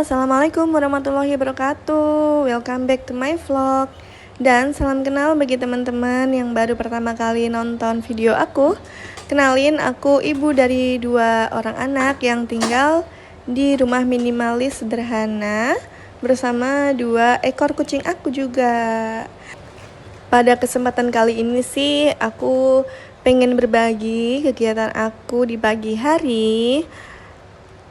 Assalamualaikum warahmatullahi wabarakatuh. Welcome back to my vlog. Dan salam kenal bagi teman-teman yang baru pertama kali nonton video aku. Kenalin, aku ibu dari 2 orang anak yang tinggal di rumah minimalis sederhana bersama 2 ekor kucing aku juga. Pada kesempatan kali ini sih aku pengen berbagi kegiatan aku di pagi hari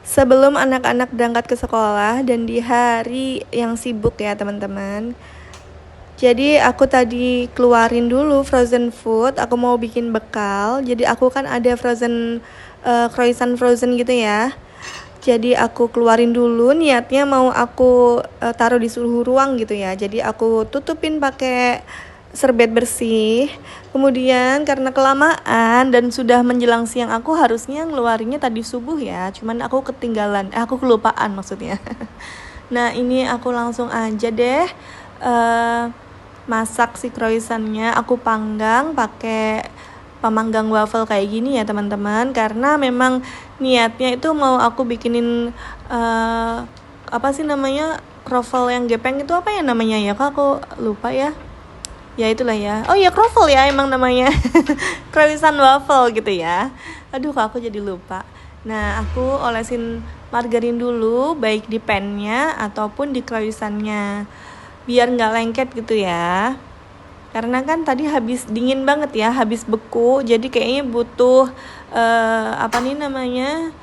sebelum anak-anak berangkat ke sekolah dan di hari yang sibuk ya teman-teman. Jadi aku tadi keluarin dulu frozen food, aku mau bikin bekal. Jadi aku kan ada croissant frozen gitu ya. Jadi aku keluarin dulu, niatnya mau aku taruh di suhu ruang gitu ya. Jadi aku tutupin pakai serbet bersih. Kemudian karena kelamaan dan sudah menjelang siang, aku harusnya ngeluarinnya tadi subuh ya, cuman aku ketinggalan, aku kelupaan maksudnya. Nah ini aku langsung aja deh masak si croissantnya. Aku panggang pakai pemanggang waffle kayak gini ya teman-teman, karena memang niatnya itu mau aku bikinin apa sih namanya, croffle yang gepeng itu apa ya namanya ya, kok aku lupa ya. Ya itulah ya. Oh ya, croffle ya emang namanya. Croissant waffle gitu ya. Aduh, kok aku jadi lupa. Nah, aku olesin margarin dulu, baik di pan-nya ataupun di croissant-nya, biar nggak lengket gitu ya. Karena kan tadi habis dingin banget ya, habis beku. Jadi kayaknya butuh apa nih namanya,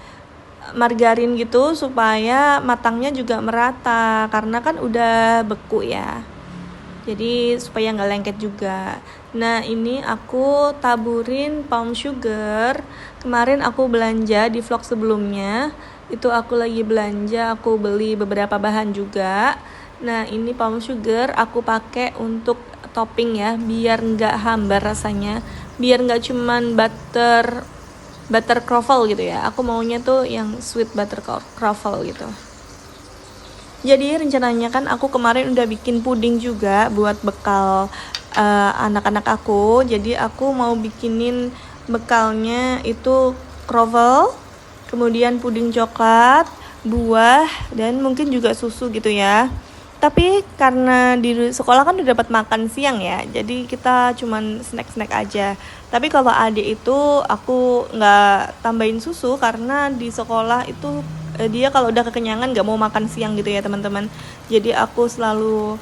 margarin gitu supaya matangnya juga merata. Karena kan udah beku ya. Jadi supaya nggak lengket juga. Nah ini aku taburin palm sugar. Kemarin aku belanja di vlog sebelumnya, itu aku lagi belanja, aku beli beberapa bahan juga. Nah ini palm sugar aku pakai untuk topping ya, biar nggak hambar rasanya, biar nggak cuman butter croffle gitu ya. Aku maunya tuh yang sweet butter croffle gitu. Jadi rencananya kan aku kemarin udah bikin puding juga buat bekal anak-anak aku. Jadi aku mau bikinin bekalnya itu croffle, kemudian puding coklat, buah, dan mungkin juga susu gitu ya. Tapi karena di sekolah kan udah dapat makan siang ya, jadi kita cuman snack-snack aja. Tapi kalau adik itu aku nggak tambahin susu karena di sekolah itu dia kalau udah kekenyangan nggak mau makan siang gitu ya teman-teman. Jadi aku selalu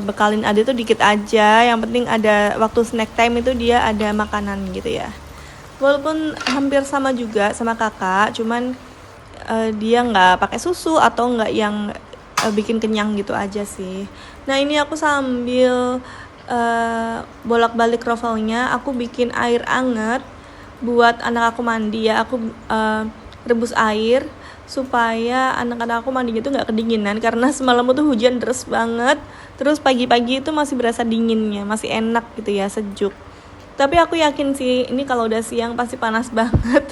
bekalin adik tuh dikit aja. Yang penting ada waktu snack time itu dia ada makanan gitu ya. Walaupun hampir sama juga sama kakak, cuman dia nggak pakai susu atau nggak yang bikin kenyang gitu aja sih. Nah ini aku sambil bolak-balik croffle-nya, aku bikin air anget buat anak aku mandi ya. Aku rebus air supaya anak-anak aku mandinya tuh nggak kedinginan, karena semalam tuh hujan deras banget. Terus pagi-pagi itu masih berasa dinginnya, masih enak gitu ya, sejuk. Tapi aku yakin sih ini kalau udah siang pasti panas banget.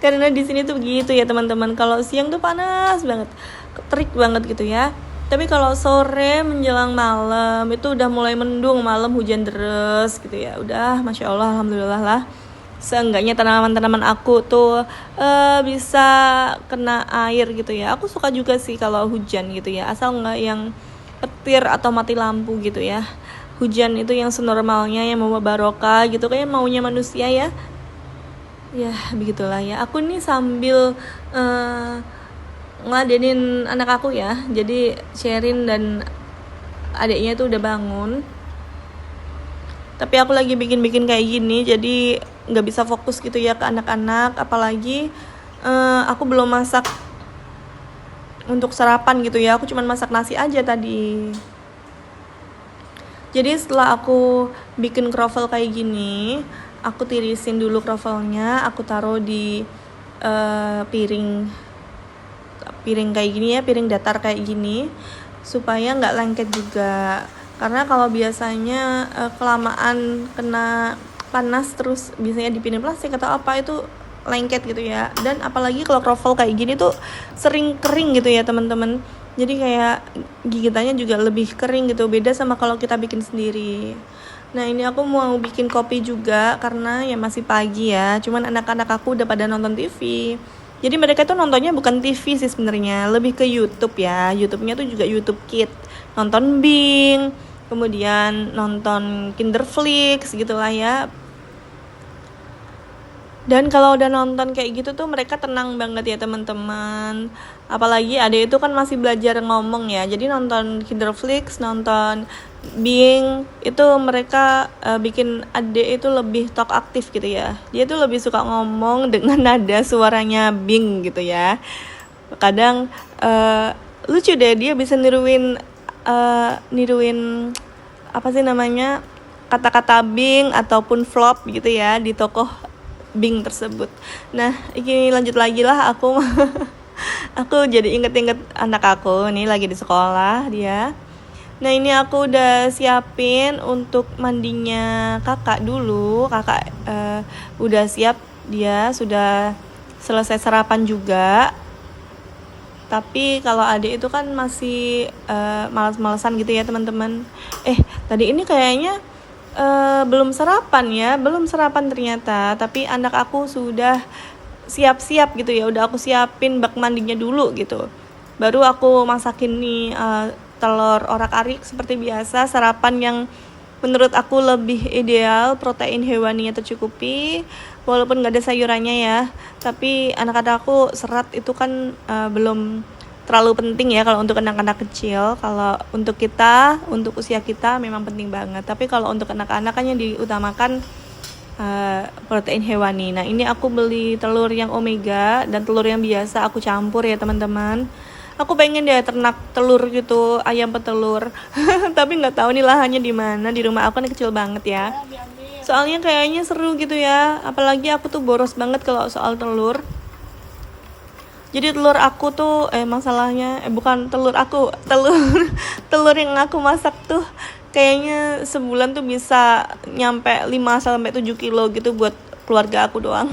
Karena di sini tuh begitu ya teman-teman. Kalau siang tuh panas banget, terik banget gitu ya. Tapi kalau sore menjelang malam itu udah mulai mendung, malam hujan deras gitu ya. Udah masya Allah, alhamdulillah lah. Seenggaknya tanaman-tanaman aku tuh bisa kena air gitu ya. Aku suka juga sih kalau hujan gitu ya, asal nggak yang petir atau mati lampu gitu ya. Hujan itu yang senormalnya, yang mau barokah gitu, kayak maunya manusia ya. Ya begitulah ya. Aku nih sambil ngeladenin anak aku ya. Jadi Sherin dan adiknya tuh udah bangun. Tapi aku lagi bikin kayak gini, jadi nggak bisa fokus gitu ya ke anak-anak. Apalagi aku belum masak untuk sarapan gitu ya. Aku cuma masak nasi aja tadi. Jadi setelah aku bikin croffle kayak gini, aku tirisin dulu croffle-nya, aku taruh di piring kayak gini ya, piring datar kayak gini, supaya nggak lengket juga. Karena kalau biasanya kelamaan kena panas terus biasanya di piring plastik atau apa itu lengket gitu ya. Dan apalagi kalau croffle kayak gini tuh sering kering gitu ya teman-teman. Jadi kayak gigitannya juga lebih kering gitu, beda sama kalau kita bikin sendiri. Nah ini aku mau bikin kopi juga karena ya masih pagi ya. Cuman anak-anak aku udah pada nonton TV. Jadi mereka tuh nontonnya bukan TV sih sebenarnya, lebih ke YouTube ya. YouTube-nya tuh juga YouTube Kids. Nonton Bing, kemudian nonton Kinderflix gitulah ya. Dan kalau udah nonton kayak gitu tuh mereka tenang banget ya teman-teman. Apalagi adek itu kan masih belajar ngomong ya. Jadi nonton Kinderflix, nonton Bing itu mereka bikin adek itu lebih talk aktif gitu ya. Dia tuh lebih suka ngomong dengan nada suaranya Bing gitu ya. Kadang lucu deh, dia bisa niruin apa sih namanya, kata-kata Bing ataupun flop gitu ya di tokoh Bing tersebut. Nah, ini lanjut lagi lah aku aku jadi inget-inget anak aku nih lagi di sekolah dia. Nah, ini aku udah siapin untuk mandinya kakak dulu. Kakak udah siap, dia sudah selesai sarapan juga. Tapi kalau adik itu kan masih malas-malasan gitu ya teman-teman. Tadi ini kayaknya belum sarapan ternyata, tapi anak aku sudah siap-siap gitu ya, udah aku siapin bak mandinya dulu gitu, baru aku masakin nih telur orak-arik seperti biasa, sarapan yang menurut aku lebih ideal, protein hewaninya tercukupi walaupun gak ada sayurannya ya, tapi anak-anak aku serat itu kan belum terlalu penting ya kalau untuk anak-anak kecil. Kalau untuk kita, untuk usia kita memang penting banget. Tapi kalau untuk anak-anak kan yang diutamakan protein hewani. Nah, ini aku beli telur yang omega dan telur yang biasa aku campur ya teman-teman. Aku pengen deh ternak telur gitu, ayam petelur. Tapi nggak tahu nih lahannya di mana. Di rumah aku kan kecil banget ya. Soalnya kayaknya seru gitu ya. Apalagi aku tuh boros banget kalau soal telur. Jadi telur aku tuh masalahnya bukan telur aku, telur yang aku masak tuh kayaknya sebulan tuh bisa nyampe 5-7 kilo gitu buat keluarga aku doang.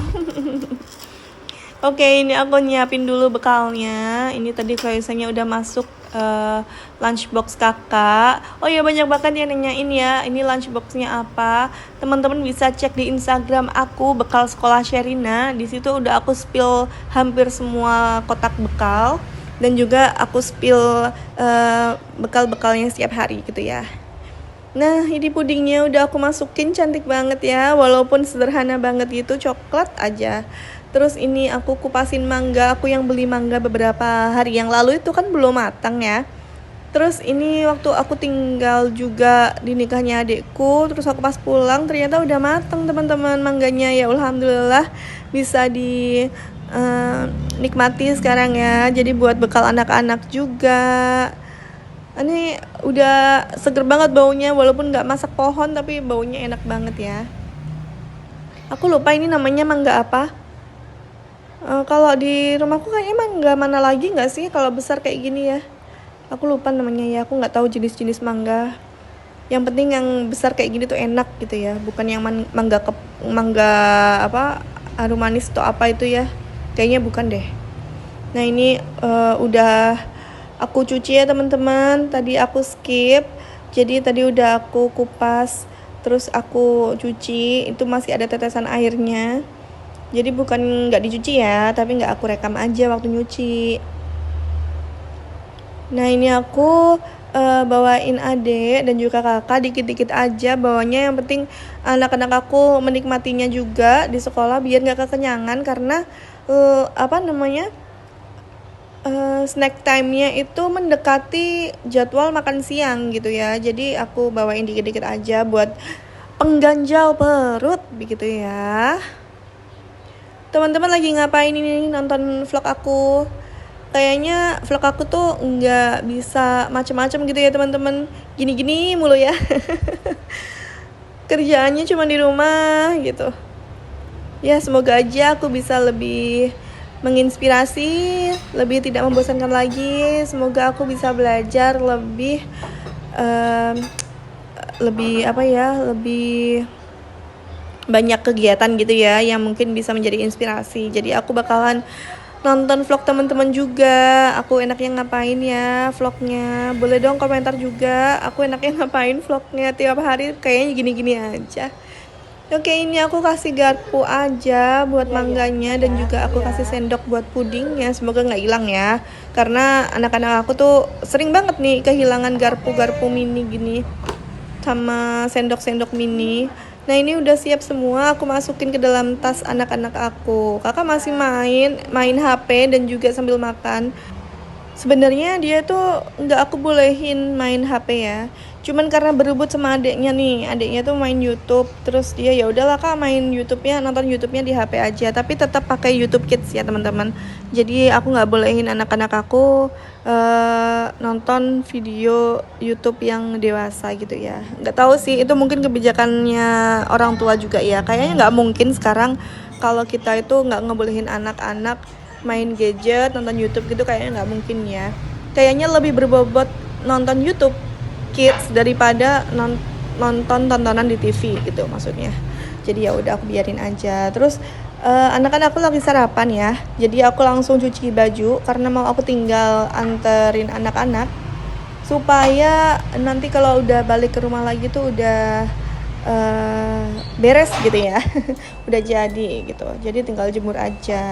Oke, ini aku nyiapin dulu bekalnya. Ini tadi croissantnya udah masuk lunchbox kakak. Oh ya, banyak banget yang nanyain ya, ini lunchboxnya apa. Teman-teman bisa cek di Instagram aku, bekal sekolah Sherina. Di situ udah aku spill hampir semua kotak bekal dan juga aku spill bekal-bekalnya setiap hari gitu ya. Nah, ini pudingnya udah aku masukin, cantik banget ya, walaupun sederhana banget gitu, coklat aja. Terus ini aku kupasin mangga, aku yang beli mangga beberapa hari yang lalu itu kan belum matang ya. Terus ini waktu aku tinggal juga di nikahnya adikku, terus aku pas pulang ternyata udah matang teman-teman mangganya ya, alhamdulillah bisa di nikmati sekarang ya. Jadi buat bekal anak-anak juga. Ini udah seger banget baunya, walaupun nggak masak pohon tapi baunya enak banget ya. Aku lupa ini namanya mangga apa. Kalau di rumahku kayaknya mangga mana lagi nggak sih kalau besar kayak gini ya. Aku lupa namanya ya, aku nggak tahu jenis-jenis mangga. Yang penting yang besar kayak gini tuh enak gitu ya, bukan yang mangga apa harum manis atau apa itu ya. Kayaknya bukan deh. Nah, ini udah aku cuci ya teman-teman. Tadi aku skip. Jadi tadi udah aku kupas, terus aku cuci, itu masih ada tetesan airnya. Jadi bukan nggak dicuci ya, tapi nggak aku rekam aja waktu nyuci. Nah, ini aku bawain adek dan juga kakak dikit-dikit aja bawanya. Yang penting anak-anak aku menikmatinya juga di sekolah biar nggak kekenyangan, karena snack time-nya itu mendekati jadwal makan siang gitu ya. Jadi aku bawain dikit-dikit aja buat pengganjal perut begitu ya. Teman-teman lagi ngapain ini, nonton vlog aku? Kayaknya vlog aku tuh nggak bisa macem-macem gitu ya teman-teman, gini-gini mulu ya. Kerjaannya cuma di rumah gitu ya. Semoga aja aku bisa lebih menginspirasi, lebih tidak membosankan lagi. Semoga aku bisa belajar lebih lebih banyak kegiatan gitu ya yang mungkin bisa menjadi inspirasi. Jadi aku bakalan nonton vlog teman-teman juga. Aku enaknya ngapain ya vlognya? Boleh dong komentar juga. Aku enaknya ngapain vlognya tiap hari? Kayaknya gini-gini aja. Oke, ini aku kasih garpu aja buat mangganya dan juga aku kasih sendok buat pudingnya. Semoga nggak hilang ya. Karena anak-anak aku tuh sering banget nih kehilangan garpu-garpu mini gini sama sendok-sendok mini. Nah, ini udah siap semua, aku masukin ke dalam tas anak-anak aku. Kakak masih main HP dan juga sambil makan. Sebenarnya dia tuh nggak aku bolehin main HP ya. Cuman karena berebut sama adiknya nih, adiknya tuh main YouTube, terus dia ya udahlah Kak main YouTube-nya, nonton YouTube-nya di HP aja, tapi tetap pakai YouTube Kids ya teman-teman. Jadi aku nggak bolehin anak-anak aku nonton video YouTube yang dewasa gitu ya. Nggak tahu sih, itu mungkin kebijakannya orang tua juga ya. Kayaknya nggak mungkin sekarang kalau kita itu nggak ngebolehin anak-anak main gadget, nonton YouTube gitu, kayaknya nggak mungkin ya. Kayaknya lebih berbobot nonton YouTube Kids daripada nonton tontonan di TV gitu maksudnya. Jadi ya udah aku biarin aja. Terus anak-anak aku lagi sarapan ya. Jadi aku langsung cuci baju karena mau aku tinggal anterin anak-anak supaya nanti kalau udah balik ke rumah lagi tuh udah beres gitu ya. Udah jadi gitu. Jadi tinggal jemur aja.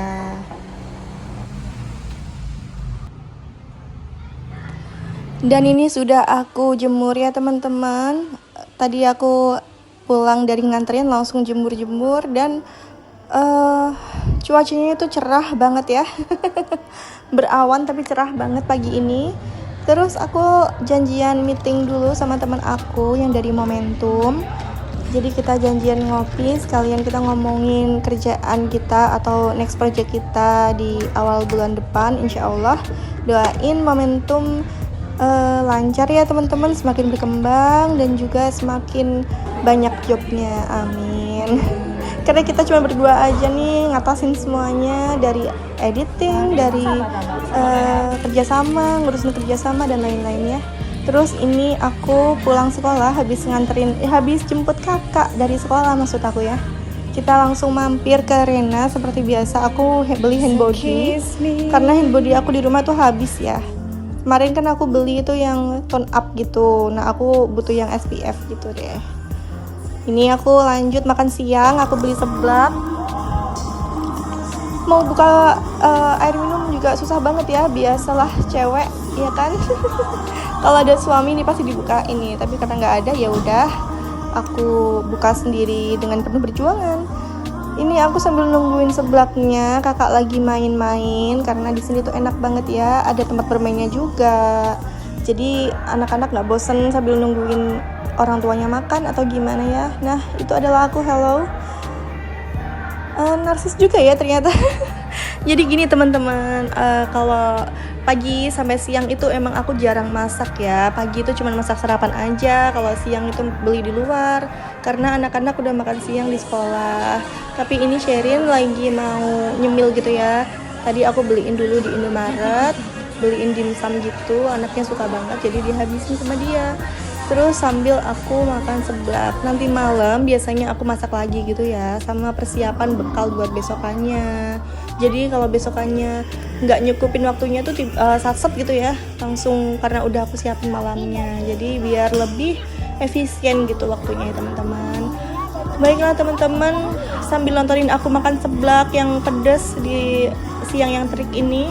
Dan ini sudah aku jemur ya teman-teman. Tadi aku pulang dari nganterin langsung jemur-jemur dan cuacanya itu cerah banget ya. Berawan tapi cerah banget pagi ini. Terus aku janjian meeting dulu sama teman aku yang dari Momentum. Jadi kita janjian ngopi, sekalian kita ngomongin kerjaan kita atau next project kita di awal bulan depan, insya Allah. Doain Momentum lancar ya teman-teman, semakin berkembang dan juga semakin banyak jobnya, amin. Karena kita cuma berdua aja nih ngatasin semuanya, dari editing, dari kerjasama, ngurusin kerjasama dan lain-lainnya. Terus ini aku pulang sekolah habis jemput kakak dari sekolah maksud aku ya. Kita langsung mampir ke Rena seperti biasa. Aku beli hand body karena hand body aku di rumah tuh habis ya. Kemarin kan aku beli itu yang tone up gitu. Nah aku butuh yang SPF gitu deh. Ini aku lanjut makan siang. Aku beli seblak. Mau buka air minum juga susah banget ya. Biasalah cewek, ya kan. Kalau ada suami ini pasti dibuka ini. Tapi karena nggak ada ya udah. Aku buka sendiri dengan penuh perjuangan. Ini aku sambil nungguin seblaknya, kakak lagi main-main karena di sini tuh enak banget ya, ada tempat bermainnya juga. Jadi anak-anak nggak bosen sambil nungguin orang tuanya makan atau gimana ya. Nah itu adalah aku, hello. Narsis juga ya ternyata. Jadi gini teman-teman, kalau pagi sampai siang itu emang aku jarang masak ya. Pagi itu cuma masak sarapan aja, kalau siang itu beli di luar karena anak-anak udah makan siang di sekolah. Tapi ini Sherin lagi mau nyemil gitu ya. Tadi aku beliin dulu di Indomaret, beliin dimsum gitu, anaknya suka banget jadi dihabisin sama dia. Terus sambil aku makan seblak. Nanti malam biasanya aku masak lagi gitu ya, sama persiapan bekal buat besokannya. Jadi kalau besokannya nggak nyukupin waktunya tuh satset gitu ya, langsung karena udah aku siapin malamnya. Jadi biar lebih efisien gitu waktunya ya teman-teman. Baiklah teman-teman, sambil nontonin aku makan seblak yang pedas di siang yang terik ini,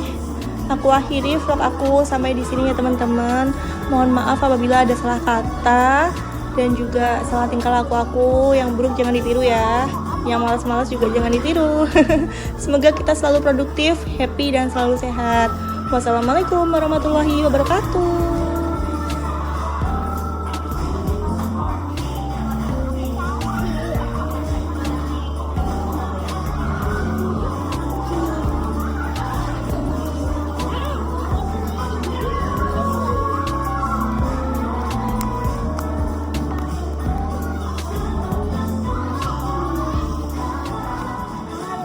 aku akhiri vlog aku sampai di sini ya teman-teman. Mohon maaf apabila ada salah kata dan juga salah tingkah laku aku yang buruk, jangan ditiru ya. Yang malas-malas juga jangan ditiru. Semoga kita selalu produktif, happy dan selalu sehat. Wassalamualaikum warahmatullahi wabarakatuh.